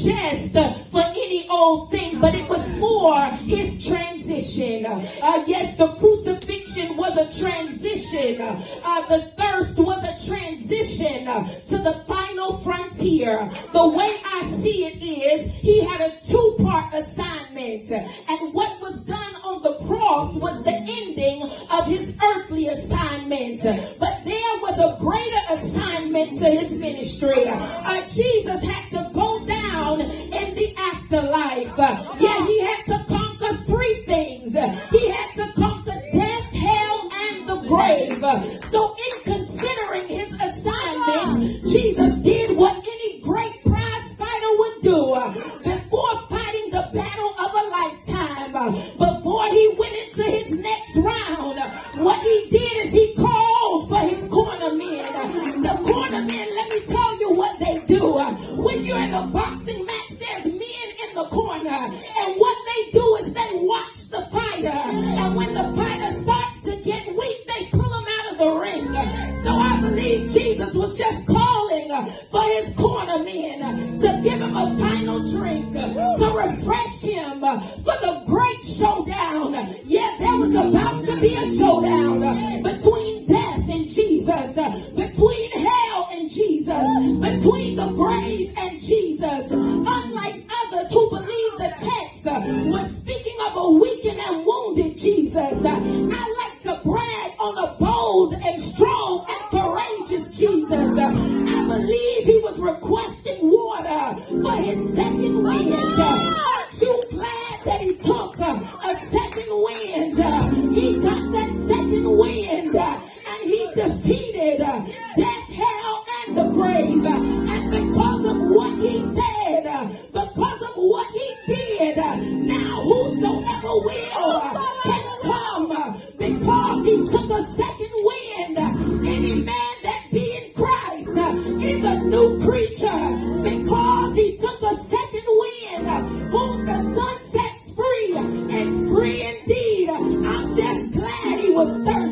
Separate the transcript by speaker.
Speaker 1: just for any old thing, but it was for his transition. Yes, the crucifixion was a transition. The thirst was a transition to the final frontier. The way I see it is he had a two-part assignment, and what was done on the cross was the ending of his earthly assignment. But there was a greater assignment to his ministry. Jesus had to go down in the afterlife. Yeah, he had to conquer three things. He had to conquer death, hell, and the grave. So in considering his assignment, Jesus did what any great prize fighter would do. Before fighting the battle of a lifetime, before he went into his next round, what he did is he called for his corner men. The corner men, let me tell you what they do. When you're in a boxing match, there's men in the corner, and what they do is they watch the fighter, and when the fighter starts to get weak, they pull him out of the ring. So I believe Jesus was just calling for his corner men to give him a final drink, to refresh him for the great showdown. Yeah, there was about to be a showdown between death and Jesus, between hell and Jesus, between the grave and Jesus. Unlike others who believe the text was speaking of a weakened and wounded Jesus, I like to brag on a bold and strong and courageous Jesus. I believe he was requesting water for his second wind. Aren't you glad that he took a second wind? He got that second wind, and he defeated death, hell, and the grave. And because of what he said, because of what he did, now whosoever will can come, because he took a second wind. Any man that be in Christ is a new creature, because he took a second wind. Whom the Son sets free is free indeed. I'm just glad he was thirsty.